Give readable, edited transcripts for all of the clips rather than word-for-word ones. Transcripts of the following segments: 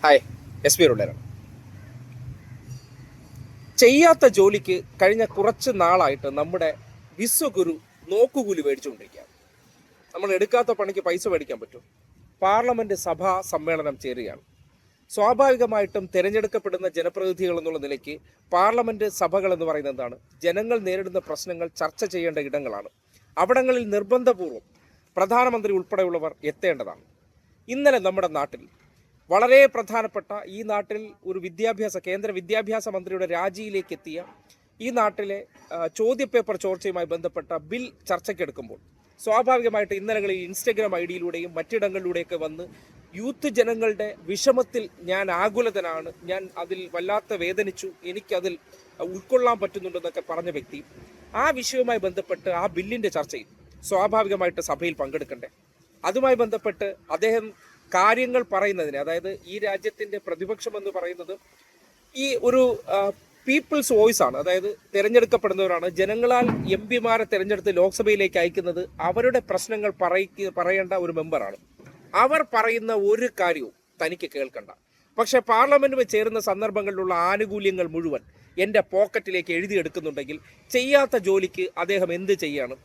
Hi, S P ഉള്ളവരാണ്. ചെയ്യാത്ത ജോലിക്ക് കഴിഞ്ഞ കുറച്ച് നാളായിട്ട് നമ്മുടെ വിശ്വഗുരു നോക്കുകൂലി മേടിച്ചുകൊണ്ടിരിക്കുകയാണ്. നമ്മൾ എടുക്കാത്ത പണിക്ക് പൈസ മേടിക്കാൻ പറ്റും. പാർലമെന്റ് സഭാ സമ്മേളനം ചേരുകയാണ്. സ്വാഭാവികമായിട്ടും തിരഞ്ഞെടുക്കപ്പെടുന്ന ജനപ്രതിനിധികൾ എന്നുള്ള നിലയ്ക്ക് പാർലമെന്റ് സഭകൾ എന്ന് പറയുന്നത് എന്താണ്? ജനങ്ങൾ നേരിടുന്ന പ്രശ്നങ്ങൾ ചർച്ച ചെയ്യേണ്ട ഇടങ്ങളാണ്. അവിടങ്ങളിൽ നിർബന്ധപൂർവ്വം പ്രധാനമന്ത്രി ഉൾപ്പെടെയുള്ളവർ എത്തേണ്ടതാണ്. ഇന്നലെ നമ്മുടെ നാട്ടിൽ വളരെ പ്രധാനപ്പെട്ട ഈ നാട്ടിൽ ഒരു കേന്ദ്ര വിദ്യാഭ്യാസ മന്ത്രിയുടെ രാജിയിലേക്ക് എത്തിയ ഈ നാട്ടിലെ ചോദ്യപേപ്പർ ചോർച്ചയുമായി ബന്ധപ്പെട്ട ബിൽ ചർച്ചയ്ക്കെടുക്കുമ്പോൾ സ്വാഭാവികമായിട്ട് ഇന്നലകളിൽ ഇൻസ്റ്റഗ്രാം ഐഡിയിലൂടെയും മറ്റിടങ്ങളിലൂടെയൊക്കെ വന്ന് യൂത്ത് ജനങ്ങളുടെ വിഷമത്തിൽ ഞാൻ ആകുലതനാണ്, ഞാൻ അതിൽ വല്ലാത്ത വേദനിച്ചു, എനിക്കതിൽ ഉൾക്കൊള്ളാൻ പറ്റുന്നുണ്ടെന്നൊക്കെ പറഞ്ഞ വ്യക്തി ആ വിഷയവുമായി ബന്ധപ്പെട്ട് ആ ബില്ലിൻ്റെ ചർച്ചയിൽ സ്വാഭാവികമായിട്ട് സഭയിൽ പങ്കെടുക്കണ്ടേ? അതുമായി ബന്ധപ്പെട്ട് അദ്ദേഹം കാര്യങ്ങൾ പറയുന്നതിന്, അതായത് ഈ രാജ്യത്തിൻ്റെ പ്രതിപക്ഷം എന്ന് പറയുന്നത് ഈ ഒരു പീപ്പിൾസ് വോയിസ് ആണ്. അതായത് തിരഞ്ഞെടുക്കപ്പെടുന്നവരാണ്, ജനങ്ങളാൽ എം പിമാരെ തിരഞ്ഞെടുത്ത് ലോക്സഭയിലേക്ക് അയക്കുന്നത് അവരുടെ പ്രശ്നങ്ങൾ പറയേണ്ട ഒരു മെമ്പറാണ്. അവർ പറയുന്ന ഒരു കാര്യവും തനിക്ക് കേൾക്കണ്ട. പക്ഷെ പാർലമെന്റിൽ ചേരുന്ന സന്ദർഭങ്ങളിലുള്ള ആനുകൂല്യങ്ങൾ മുഴുവൻ എൻ്റെ പോക്കറ്റിലേക്ക് എഴുതിയെടുക്കുന്നുണ്ടെങ്കിൽ ചെയ്യാത്ത ജോലിക്ക് അദ്ദേഹം എന്ത് ചെയ്യാണ്?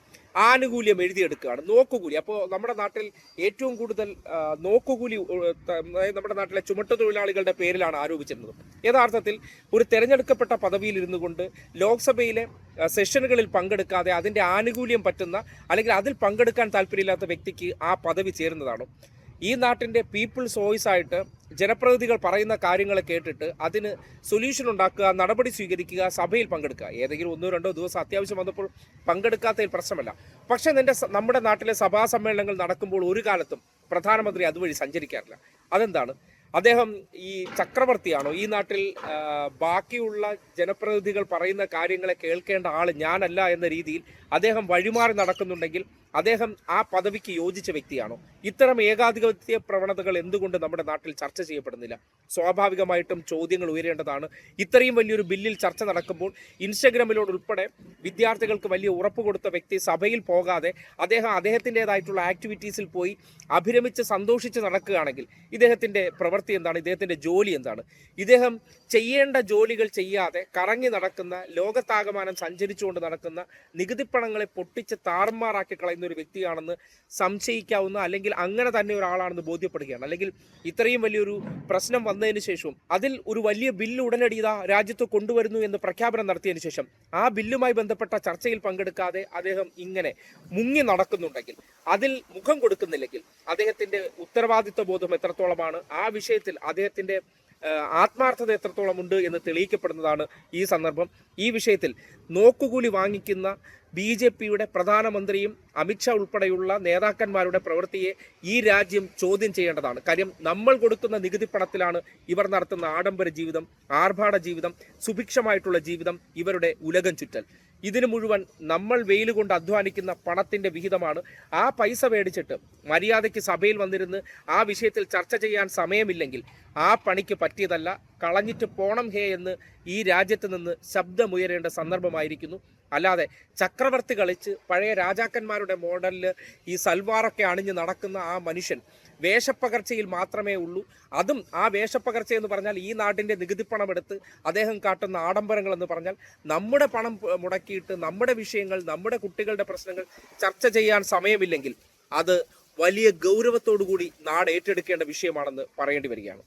ആനുകൂല്യം എഴുതിയെടുക്കുകയാണ്, നോക്കുകൂലി. അപ്പോൾ നമ്മുടെ നാട്ടിൽ ഏറ്റവും കൂടുതൽ നോക്കുകൂലി നമ്മുടെ നാട്ടിലെ ചുമട്ടുതൊഴിലാളികളുടെ പേരിലാണ് ആരോപിച്ചിരുന്നത്. യഥാർത്ഥത്തിൽ ഒരു തിരഞ്ഞെടുക്കപ്പെട്ട പദവിയിൽ ഇരുന്നു കൊണ്ട് ലോക്സഭയിലെ സെഷനുകളിൽ പങ്കെടുക്കാതെ അതിൻ്റെ ആനുകൂല്യം പറ്റുന്ന അല്ലെങ്കിൽ അതിൽ പങ്കെടുക്കാൻ താല്പര്യമില്ലാത്ത വ്യക്തിക്ക് ആ പദവി ചേരുന്നതാണോ? ഈ നാട്ടിൻ്റെ പീപ്പിൾസ് വോയിസ് ആയിട്ട് ജനപ്രതിനിധികൾ പറയുന്ന കാര്യങ്ങളെ കേട്ടിട്ട് അതിന് സൊല്യൂഷൻ ഉണ്ടാക്കുക, നടപടി സ്വീകരിക്കുക, സഭയിൽ പങ്കെടുക്കുക. ഏതെങ്കിലും 1-2 ദിവസം അത്യാവശ്യം വന്നപ്പോൾ പങ്കെടുക്കാത്തതിൽ പ്രശ്നമല്ല. പക്ഷേ നമ്മുടെ നാട്ടിലെ സഭാ സമ്മേളനങ്ങൾ നടക്കുമ്പോൾ ഒരു കാലത്തും പ്രധാനമന്ത്രി അതുവഴി സഞ്ചരിക്കാറില്ല. അതെന്താണ്? അദ്ദേഹം ഈ ചക്രവർത്തിയാണോ? ഈ നാട്ടിൽ ബാക്കിയുള്ള ജനപ്രതിനിധികൾ പറയുന്ന കാര്യങ്ങളെ കേൾക്കേണ്ട ആൾ ഞാനല്ല എന്ന രീതിയിൽ അദ്ദേഹം വഴിമാറി നടക്കുന്നുണ്ടെങ്കിൽ അദ്ദേഹം ആ പദവിക്ക് യോജിച്ച വ്യക്തിയാണോ? ഇത്തരം ഏകാധിപത്യ പ്രവണതകൾ എന്തുകൊണ്ട് നമ്മുടെ നാട്ടിൽ ചർച്ച ചെയ്യപ്പെടുന്നില്ല? സ്വാഭാവികമായിട്ടും ചോദ്യങ്ങൾ ഉയരേണ്ടതാണ്. ഇത്രയും വലിയൊരു ബില്ലിൽ ചർച്ച നടക്കുമ്പോൾ ഇൻസ്റ്റഗ്രാമിലോടുൾപ്പെടെ വിദ്യാർത്ഥികൾക്ക് വലിയ ഉറപ്പ് കൊടുത്ത വ്യക്തി സഭയിൽ പോകാതെ അദ്ദേഹത്തിൻ്റെതായിട്ടുള്ള ആക്ടിവിറ്റീസിൽ പോയി അഭിരമിച്ച് സന്തോഷിച്ച് നടക്കുകയാണെങ്കിൽ ഇദ്ദേഹത്തിൻ്റെ പ്രവൃത്തി എന്താണ്? ഇദ്ദേഹത്തിൻ്റെ ജോലി എന്താണ്? ഇദ്ദേഹം ചെയ്യേണ്ട ജോലികൾ ചെയ്യാതെ കറങ്ങി നടക്കുന്ന, ലോകത്താകമാനം സഞ്ചരിച്ചുകൊണ്ട് നടക്കുന്ന, നികുതിപ്പണങ്ങളെ പൊട്ടിച്ച് താറുമാറാക്കി കളയുന്ന ഒരു വ്യക്തിയാണെന്ന് സംശയിക്കാവുന്ന, അല്ലെങ്കിൽ അങ്ങനെ തന്നെ ഒരാളാണെന്ന് ബോധ്യപ്പെടുകയാണ്. അല്ലെങ്കിൽ ഇത്രയും വലിയൊരു പ്രശ്നം വന്നതിന് ശേഷവും അതിൽ ഒരു വലിയ ബില്ല് ഉടനടി രാജ്യത്ത് കൊണ്ടുവരുന്നു എന്ന് പ്രഖ്യാപനം നടത്തിയതിനു ശേഷം ആ ബില്ലുമായി ബന്ധപ്പെട്ട ചർച്ചയിൽ പങ്കെടുക്കാതെ അദ്ദേഹം ഇങ്ങനെ മുങ്ങി നടക്കുന്നുണ്ടെങ്കിൽ, അതിൽ മുഖം കൊടുക്കുന്നില്ലെങ്കിൽ അദ്ദേഹത്തിന്റെ ഉത്തരവാദിത്വ ബോധം എത്രത്തോളമാണ്, ആ വിഷയത്തിൽ അദ്ദേഹത്തിന്റെ ആത്മാർത്ഥത എത്രത്തോളം ഉണ്ട് എന്ന് തെളിയിക്കപ്പെടുന്നതാണ് ഈ സന്ദർഭം. ഈ വിഷയത്തിൽ നോക്കുകൂലി വാങ്ങിക്കുന്ന BJPയുടെ പ്രധാനമന്ത്രിയും അമിത്ഷാ ഉൾപ്പെടെയുള്ള നേതാക്കന്മാരുടെ പ്രവൃത്തിയെ ഈ രാജ്യം ചോദ്യം ചെയ്യേണ്ടതാണ്. കാര്യം നമ്മൾ കൊടുക്കുന്ന നികുതി പണത്തിലാണ് ഇവർ നടത്തുന്ന ആഡംബര ജീവിതം, ആർഭാട ജീവിതം, സുഭിക്ഷമായിട്ടുള്ള ജീവിതം, ഇവരുടെ ഉലകം ചുറ്റൽ. ഇതിനു മുഴുവൻ നമ്മൾ വെയിൽ കൊണ്ട് അധ്വാനിക്കുന്ന പണത്തിൻ്റെ വിഹിതമാണ്. ആ പൈസ മേടിച്ചിട്ട് മര്യാദയ്ക്ക് സഭയിൽ വന്നിരുന്ന് ആ വിഷയത്തിൽ ചർച്ച ചെയ്യാൻ സമയമില്ലെങ്കിൽ ആ പണിക്ക് പറ്റിയതല്ല, കളഞ്ഞിട്ട് പോണം ഹേ എന്ന് ഈ രാജ്യത്ത് നിന്ന് ശബ്ദമുയരേണ്ട സന്ദർഭമായിരിക്കുന്നു. അല്ലാതെ ചക്രവർത്തി കളിച്ച് പഴയ രാജാക്കന്മാരുടെ മോഡലിൽ ഈ സൽവാറൊക്കെ അണിഞ്ഞ് നടക്കുന്ന ആ മനുഷ്യൻ വേഷപ്പകർച്ചയിൽ മാത്രമേ ഉള്ളൂ. അതും ആ വേഷപ്പകർച്ച എന്ന് പറഞ്ഞാൽ ഈ നാടിൻ്റെ നികുതിപ്പണം എടുത്ത് അദ്ദേഹം കാട്ടുന്ന ആഡംബരങ്ങൾ എന്ന് പറഞ്ഞാൽ നമ്മുടെ പണം മുടക്കിയിട്ട് നമ്മുടെ വിഷയങ്ങൾ, നമ്മുടെ കുട്ടികളുടെ പ്രശ്നങ്ങൾ ചർച്ച ചെയ്യാൻ സമയമില്ലെങ്കിൽ അത് വലിയ ഗൗരവത്തോടു കൂടി നാട് ഏറ്റെടുക്കേണ്ട വിഷയമാണെന്ന് പറയേണ്ടി വരികയാണ്.